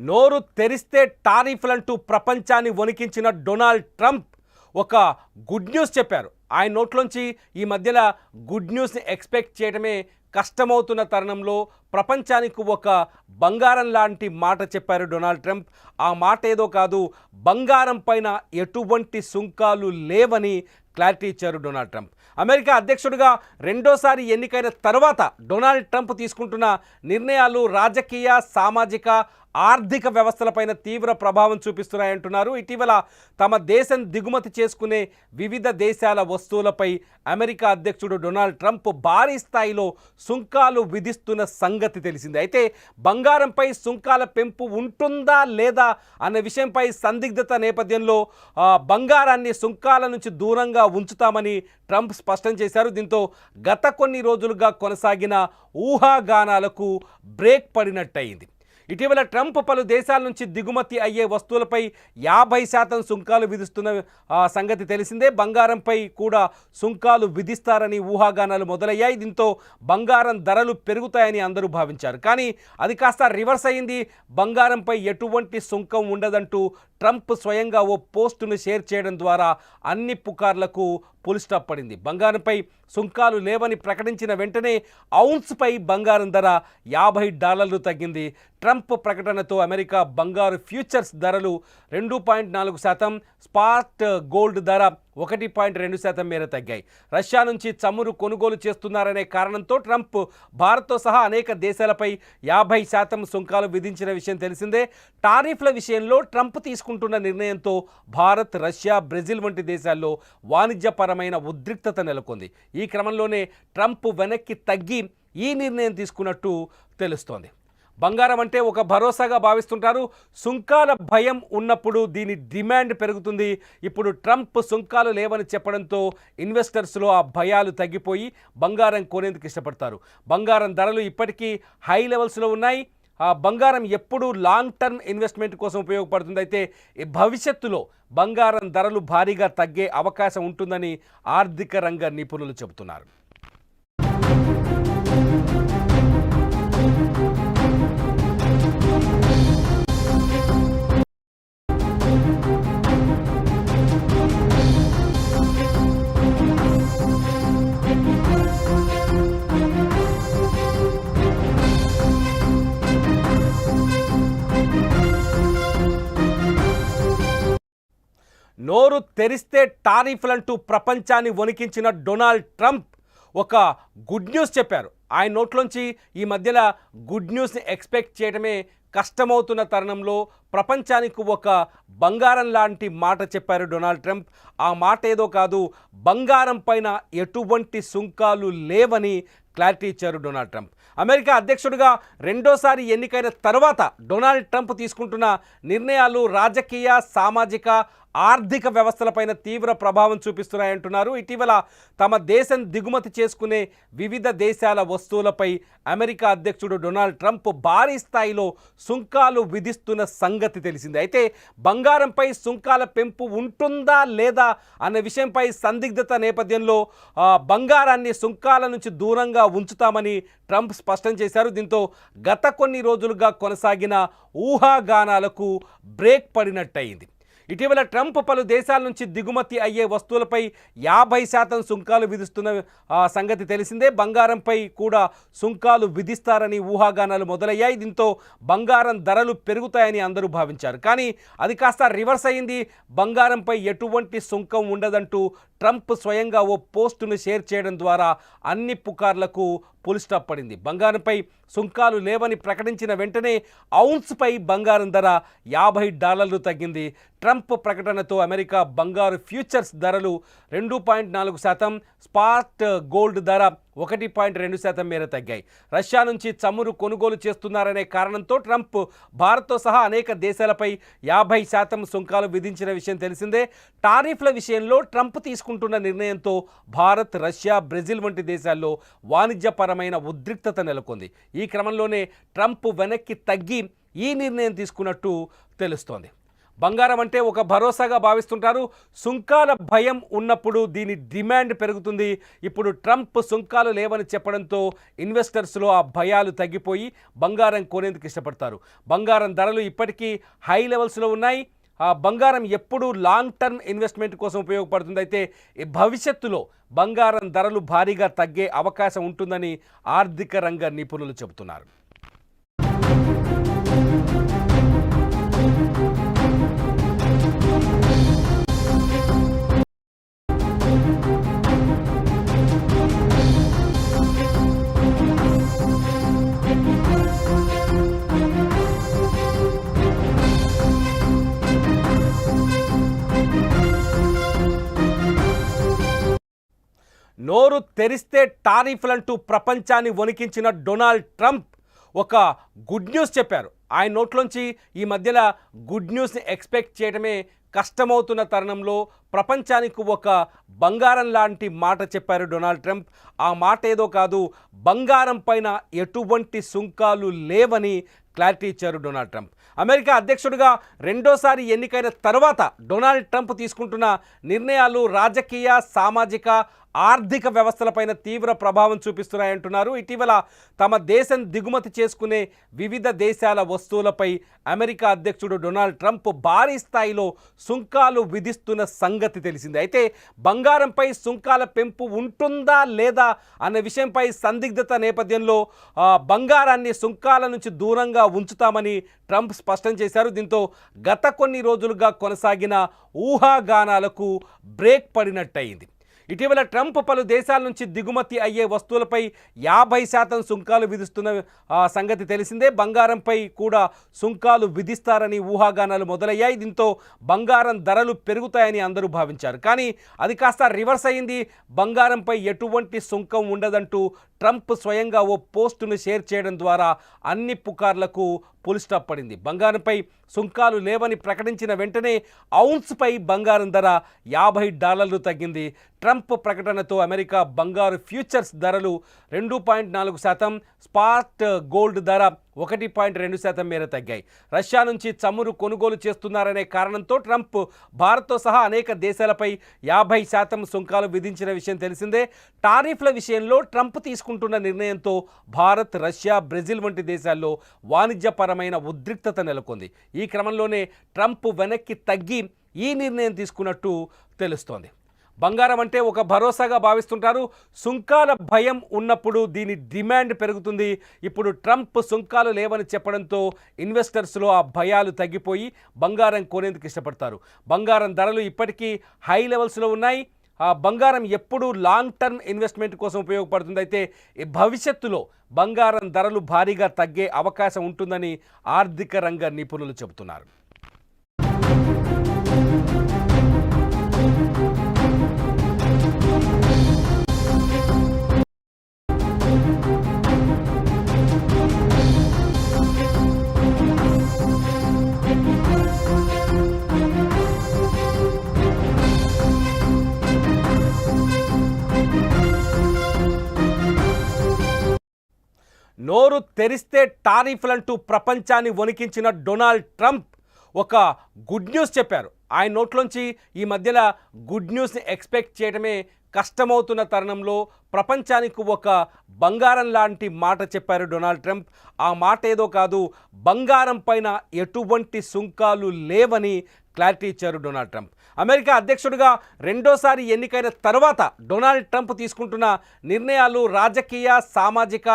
నోరు తెరిస్తే టారిఫ్లంటూ ప్రపంచాన్ని వణికించిన డొనాల్డ్ ట్రంప్ ఒక గుడ్ న్యూస్ చెప్పారు. ఆయన నోట్లోంచి ఈ మధ్యలో గుడ్ న్యూస్ని ఎక్స్పెక్ట్ చేయడమే కష్టమవుతున్న తరుణంలో ప్రపంచానికి ఒక బంగారం లాంటి మాట చెప్పారు డొనాల్డ్ ట్రంప్. ఆ మాట ఏదో కాదు, బంగారం పైన ఎటువంటి సుంకాలు లేవని క్లారిటీ ఇచ్చారు డొనాల్డ్ ట్రంప్. అమెరికా అధ్యక్షుడిగా రెండోసారి ఎన్నికైన తర్వాత డొనాల్డ్ ట్రంప్ తీసుకుంటున్న నిర్ణయాలు రాజకీయ, సామాజిక, ఆర్థిక వ్యవస్థలపైన తీవ్ర ప్రభావం చూపిస్తున్నాయంటున్నారు. ఇటీవల తమ దేశం దిగుమతి చేసుకునే వివిధ దేశాల వస్తువులపై అమెరికా అధ్యక్షుడు డొనాల్డ్ ట్రంప్ భారీ స్థాయిలో సుంకాలు విధిస్తున్న సంగతి తెలిసింది. అయితే బంగారంపై సుంకాల పెంపు ఉంటుందా లేదా అన్న విషయంపై సందిగ్ధత నేపథ్యంలో బంగారాన్ని సుంకాల నుంచి దూరంగా ఉంచుతామని ట్రంప్ స్పష్టం చేశారు. దీంతో గత కొన్ని రోజులుగా కొనసాగిన ఊహాగానాలకు బ్రేక్ పడినట్టయింది. ఇటీవల ట్రంప్ పలు దేశాల నుంచి దిగుమతి అయ్యే వస్తువులపై 50% సుంకాలు విధిస్తున్న సంగతి తెలిసిందే. బంగారంపై కూడా సుంకాలు విధిస్తారని ఊహాగానాలు మొదలయ్యాయి. దీంతో బంగారం ధరలు పెరుగుతాయని అందరూ భావించారు. కానీ అది కాస్త రివర్స్ అయింది. బంగారంపై ఎటువంటి సుంకం ఉండదంటూ ట్రంప్ స్వయంగా ఓ పోస్టును షేర్ చేయడం ద్వారా అన్ని పుకార్లకు ఫుల్ స్టాప్ పడింది. బంగారంపై సుంకాలు లేవని ప్రకటించిన వెంటనే ఔన్స్పై బంగారం ధర $50 తగ్గింది. ట్రంప్ ప్రకటనతో అమెరికా బంగారు ఫ్యూచర్స్ ధరలు 2.4%, స్పాట్ గోల్డ్ ధర 1.2% మేర తగ్గాయి. రష్యా నుంచి చమురు కొనుగోలు చేస్తున్నారనే కారణంతో ట్రంప్ భారత్తో సహా అనేక దేశాలపై 50% సుంకాలు విధించిన విషయం తెలిసిందే. టారిఫ్ల విషయంలో ట్రంప్ తీసుకుంటున్న నిర్ణయంతో భారత్, రష్యా, బ్రెజిల్ వంటి దేశాల్లో వాణిజ్యపరమైన ఉద్రిక్తత నెలకొంది. ఈ క్రమంలోనే ట్రంప్ వెనక్కి తగ్గి ఈ నిర్ణయం తీసుకున్నట్టు తెలుస్తోంది. బంగారం అంటే ఒక భరోసాగా భావిస్తుంటారు. సుంకాల భయం ఉన్నప్పుడు దీని డిమాండ్ పెరుగుతుంది. ఇప్పుడు ట్రంప్ సుంకాలు లేవని చెప్పడంతో ఇన్వెస్టర్స్లో ఆ భయాలు తగ్గిపోయి బంగారం కొనేందుకు ఇష్టపడతారు. బంగారం ధరలు ఇప్పటికీ హై లెవెల్స్లో ఉన్నాయి. ఆ బంగారం ఎప్పుడు లాంగ్ టర్మ్ ఇన్వెస్ట్మెంట్ కోసం ఉపయోగపడుతుంది. అయితే భవిష్యత్తులో బంగారం ధరలు భారీగా తగ్గే అవకాశం ఉంటుందని ఆర్థిక రంగ నిపుణులు చెబుతున్నారు. నోరు తెరిస్తే టారిఫ్లంటూ ప్రపంచాన్ని వణికించిన డొనాల్డ్ ట్రంప్ ఒక గుడ్ న్యూస్ చెప్పారు. ఆయన నోట్లోంచి ఈ మధ్యలో గుడ్ న్యూస్ని ఎక్స్పెక్ట్ చేయడమే కష్టమవుతున్న తరుణంలో ప్రపంచానికి ఒక బంగారం లాంటి మాట చెప్పారు డొనాల్డ్ ట్రంప్. ఆ మాట ఏదో కాదు, బంగారం పైన ఎటువంటి సుంకాలు లేవని క్లారిటీ ఇచ్చారు డొనాల్డ్ ట్రంప్. అమెరికా అధ్యక్షుడిగా రెండోసారి ఎన్నికైన తర్వాత డొనాల్డ్ ట్రంప్ తీసుకుంటున్న నిర్ణయాలు రాజకీయ, సామాజిక, ఆర్థిక వ్యవస్థలపైన తీవ్ర ప్రభావం చూపిస్తున్నాయంటున్నారు. ఇటీవల తమ దేశం దిగుమతి చేసుకునే వివిధ దేశాల వస్తువులపై అమెరికా అధ్యక్షుడు డొనాల్డ్ ట్రంప్ భారీ స్థాయిలో సుంకాలు విధిస్తున్న సంగతి తెలిసింది. అయితే బంగారంపై సుంకాల పెంపు ఉంటుందా లేదా అన్న విషయంపై సందిగ్ధత నేపథ్యంలో బంగారాన్ని సుంకాల నుంచి దూరంగా ఉంచుతామని ట్రంప్ స్పష్టం చేశారు. దీంతో గత కొన్ని రోజులుగా కొనసాగిన ఊహాగానాలకు బ్రేక్ పడినట్టయింది. ఇటీవల ట్రంప్ పలు దేశాల నుంచి దిగుమతి అయ్యే వస్తువులపై 50% సుంకాలు విధిస్తున్న సంగతి తెలిసిందే. బంగారంపై కూడా సుంకాలు విధిస్తారని ఊహాగానాలు మొదలయ్యాయి. దీంతో బంగారం ధరలు పెరుగుతాయని అందరూ భావించారు. కానీ అది కాస్త రివర్స్ అయింది. బంగారంపై ఎటువంటి సుంకం ఉండదంటూ ట్రంప్ స్వయంగా ఓ పోస్టును షేర్ చేయడం ద్వారా అన్ని పుకార్లకు ఫుల్ స్టాప్ పడింది. బంగారంపై సుంకాలు లేవని ప్రకటించిన వెంటనే ఔన్స్పై బంగారం ధర $50 తగ్గింది. ట్రంప్ ప్రకటనతో అమెరికా బంగారు ఫ్యూచర్స్ ధరలు 2.4%, స్పాట్ గోల్డ్ ధర 1.2% మేర తగ్గాయి. రష్యా నుంచి చమురు కొనుగోలు చేస్తున్నారనే కారణంతో ట్రంప్ భారత్తో సహా అనేక దేశాలపై 50% సుంకాలు విధించిన విషయం తెలిసిందే. టారిఫ్ల విషయంలో ట్రంప్ తీసుకుంటున్న నిర్ణయంతో భారత్, రష్యా, బ్రెజిల్ వంటి దేశాల్లో వాణిజ్యపరమైన ఉద్రిక్తత నెలకొంది. ఈ క్రమంలోనే ట్రంప్ వెనక్కి తగ్గి ఈ నిర్ణయం తీసుకున్నట్టు తెలుస్తోంది. బంగారం అంటే ఒక భరోసాగా భావిస్తుంటారు. సుంకాల భయం ఉన్నప్పుడు దీని డిమాండ్ పెరుగుతుంది. ఇప్పుడు ట్రంప్ సుంకాలు లేవని చెప్పడంతో ఇన్వెస్టర్స్లో ఆ భయాలు తగ్గిపోయి బంగారం కొనేందుకు ఇష్టపడతారు. బంగారం ధరలు ఇప్పటికీ హై లెవెల్స్లో ఉన్నాయి. ఆ బంగారం ఎప్పుడు లాంగ్ టర్మ్ ఇన్వెస్ట్మెంట్ కోసం ఉపయోగపడుతుంది. అయితే భవిష్యత్తులో బంగారం ధరలు భారీగా తగ్గే అవకాశం ఉంటుందని ఆర్థిక రంగ నిపుణులు చెబుతున్నారు. నోరు తెరిస్తే టారిఫ్లంటూ ప్రపంచాన్ని వణికించిన డొనాల్డ్ ట్రంప్ ఒక గుడ్ న్యూస్ చెప్పారు. ఆయన నోట్లోంచి ఈ మధ్యలో గుడ్ న్యూస్ని ఎక్స్పెక్ట్ చేయడమే కష్టమవుతున్న తరుణంలో ప్రపంచానికి ఒక బంగారం లాంటి మాట చెప్పారు డొనాల్డ్ ట్రంప్. ఆ మాట ఏదో కాదు, బంగారం పైన ఎటువంటి సుంకాలు లేవని క్లారిటీ ఇచ్చారు డొనాల్డ్ ట్రంప్. అమెరికా అధ్యక్షుడిగా రెండోసారి ఎన్నికైన తర్వాత డొనాల్డ్ ట్రంప్ తీసుకుంటున్న నిర్ణయాలు రాజకీయ, సామాజిక, ఆర్థిక వ్యవస్థలపైన తీవ్ర ప్రభావం చూపిస్తున్నాయంటున్నారు. ఇటీవల తమ దేశం దిగుమతి చేసుకునే వివిధ దేశాల వస్తువులపై అమెరికా అధ్యక్షుడు డొనాల్డ్ ట్రంప్ భారీ స్థాయిలో సుంకాలు విధిస్తున్న సంగతి తెలిసింది. అయితే బంగారంపై సుంకాల పెంపు ఉంటుందా లేదా అన్న విషయంపై సందిగ్ధత నేపథ్యంలో బంగారాన్ని సుంకాల నుంచి దూరంగా ఉంచుతామని ట్రంప్ స్పష్టం చేశారు. దీంతో గత కొన్ని రోజులుగా కొనసాగిన ఊహాగానాలకు బ్రేక్ పడినట్టయింది. ఇటీవల ట్రంప్ పలు దేశాల నుంచి దిగుమతి అయ్యే వస్తువులపై 50% సుంకాలు విధిస్తున్న సంగతి తెలిసిందే. బంగారంపై కూడా సుంకాలు విధిస్తారని ఊహాగానాలు మొదలయ్యాయి. దీంతో బంగారం ధరలు పెరుగుతాయని అందరూ భావించారు. కానీ అది కాస్త రివర్స్ అయింది. బంగారంపై ఎటువంటి సుంకం ఉండదంటూ ట్రంప్ స్వయంగా ఓ పోస్టును షేర్ చేయడం ద్వారా అన్ని పుకార్లకు ఫుల్ స్టాప్ పడింది. బంగారంపై సుంకాలు లేవని ప్రకటించిన వెంటనే ఔన్స్పై బంగారం ధర $50 తగ్గింది. ట్రంప్ ప్రకటనతో అమెరికా బంగారు ఫ్యూచర్స్ ధరలు 2.4%, స్పాట్ గోల్డ్ ధర 1.2% మేర తగ్గాయి. రష్యా నుంచి చమురు కొనుగోలు చేస్తున్నారనే కారణంతో ట్రంప్ భారత్తో సహా అనేక దేశాలపై 50% సుంకాలు విధించిన విషయం తెలిసిందే. టారిఫ్ల విషయంలో ట్రంప్ తీసుకుంటున్న నిర్ణయంతో భారత్, రష్యా, బ్రెజిల్ వంటి దేశాల్లో వాణిజ్యపరమైన ఉద్రిక్తత నెలకొంది. ఈ క్రమంలోనే ట్రంప్ వెనక్కి తగ్గి ఈ నిర్ణయం తీసుకున్నట్టు తెలుస్తోంది. బంగారం అంటే ఒక భరోసాగా భావిస్తుంటారు. సుంకాల భయం ఉన్నప్పుడు దీని డిమాండ్ పెరుగుతుంది. ఇప్పుడు ట్రంప్ సుంకాలు లేవని చెప్పడంతో ఇన్వెస్టర్స్లో ఆ భయాలు తగ్గిపోయి బంగారం కొనేందుకు ఇష్టపడతారు. బంగారం ధరలు ఇప్పటికీ హై లెవెల్స్లో ఉన్నాయి. ఆ బంగారం ఎప్పుడు లాంగ్ టర్మ్ ఇన్వెస్ట్మెంట్ కోసం ఉపయోగపడుతుంది. అయితే భవిష్యత్తులో బంగారం ధరలు భారీగా తగ్గే అవకాశం ఉంటుందని ఆర్థిక రంగ నిపుణులు చెబుతున్నారు. నోరు తెరిస్తే టారిఫ్లంటూ ప్రపంచాన్ని వణికించిన డొనాల్డ్ ట్రంప్ ఒక గుడ్ న్యూస్ చెప్పారు. ఆయన నోట్లోంచి ఈ మధ్యలో గుడ్ న్యూస్ని ఎక్స్పెక్ట్ చేయడమే కష్టమవుతున్న తరుణంలో ప్రపంచానికి ఒక బంగారం లాంటి మాట చెప్పారు డొనాల్డ్ ట్రంప్. ఆ మాట ఏదో కాదు, బంగారం పైన ఎటువంటి సుంకాలు లేవని క్లారిటీ ఇచ్చారు డొనాల్డ్ ట్రంప్. అమెరికా అధ్యక్షుడిగా రెండోసారి ఎన్నికైన తర్వాత డొనాల్డ్ ట్రంప్ తీసుకుంటున్న నిర్ణయాలు రాజకీయ, సామాజిక,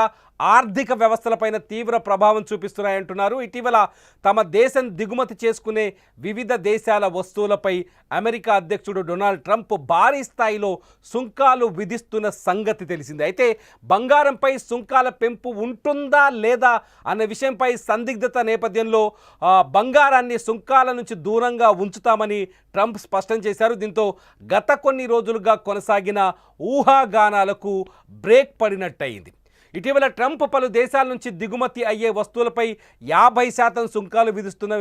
ఆర్థిక వ్యవస్థలపైన తీవ్ర ప్రభావం చూపిస్తున్నాయంటున్నారు. ఇటీవల తమ దేశం దిగుమతి చేసుకునే వివిధ దేశాల వస్తువులపై అమెరికా అధ్యక్షుడు డొనాల్డ్ ట్రంప్ భారీ స్థాయిలో సుంకాలు విధిస్తున్న సంగతి తెలిసింది. అయితే బంగారంపై సుంకాల పెంపు ఉంటుందా లేదా అన్న విషయంపై సందిగ్ధత నేపథ్యంలో బంగారాన్ని సుంకాల నుంచి దూరంగా ఉంచుతామని ట్రంప్ స్పష్టం చేశారు. దీంతో గత కొన్ని రోజులుగా కొనసాగిన ఊహాగానాలకు బ్రేక్ పడినట్టయింది. ఇటీవల ట్రంప్ పలు దేశాల నుంచి దిగుమతి అయ్యే వస్తువులపై 50% సుంకాలు విధిస్తున్న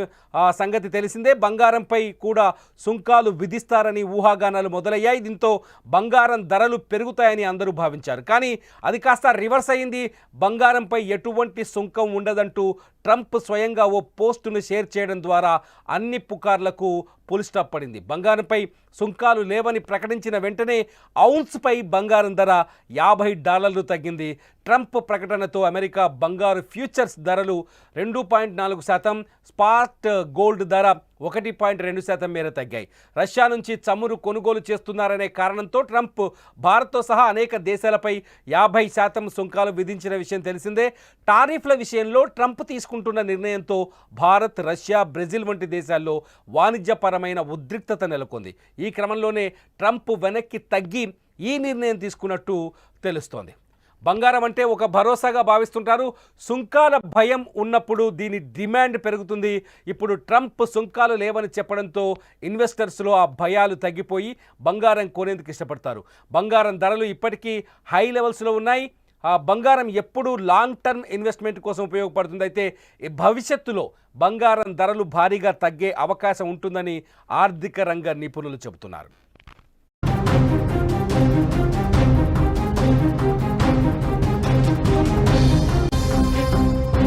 సంగతి తెలిసిందే. బంగారంపై కూడా సుంకాలు విధిస్తారని ఊహాగానాలు మొదలయ్యాయి. దీంతో బంగారం ధరలు పెరుగుతాయని అందరూ భావించారు. కానీ అది కాస్త రివర్స్ అయింది. బంగారంపై ఎటువంటి సుంకం ఉండదంటూ ట్రంప్ స్వయంగా ఓ పోస్టును షేర్ చేయడం ద్వారా అన్ని పుకార్లకు ఫుల్ స్టాప్ పడింది. బంగారంపై సుంకాలు లేవని ప్రకటించిన వెంటనే ఔన్స్పై బంగారం ధర $50 తగ్గింది. ట్రంప్ ప్రకటనతో అమెరికా బంగారు ఫ్యూచర్స్ ధరలు 2.4%, స్పాట్ గోల్డ్ ధర 1.2% మేర తగ్గాయి. రష్యా నుంచి చమురు కొనుగోలు చేస్తున్నారనే కారణంతో ట్రంప్ భారత్తో సహా అనేక దేశాలపై 50% సుంకాలు విధించిన విషయం తెలిసిందే. టారిఫ్ల విషయంలో ట్రంప్ తీసుకుంటున్న నిర్ణయంతో భారత్, రష్యా, బ్రెజిల్ వంటి దేశాల్లో వాణిజ్యపరమైన ఉద్రిక్తత నెలకొంది. ఈ క్రమంలోనే ట్రంప్ వెనక్కి తగ్గి ఈ నిర్ణయం తీసుకున్నట్టు తెలుస్తోంది. బంగారం అంటే ఒక భరోసాగా భావిస్తుంటారు. సుంకాల భయం ఉన్నప్పుడు దీని డిమాండ్ పెరుగుతుంది. ఇప్పుడు ట్రంప్ సుంకాలు లేవని చెప్పడంతో ఇన్వెస్టర్స్లో ఆ భయాలు తగ్గిపోయి బంగారం కొనేందుకు ఇష్టపడతారు. బంగారం ధరలు ఇప్పటికీ హై లెవెల్స్లో ఉన్నాయి. ఆ బంగారం ఎప్పుడు లాంగ్ టర్మ్ ఇన్వెస్ట్మెంట్ కోసం ఉపయోగపడుతుంది. అయితే భవిష్యత్తులో బంగారం ధరలు భారీగా తగ్గే అవకాశం ఉంటుందని ఆర్థిక రంగ నిపుణులు చెబుతున్నారు.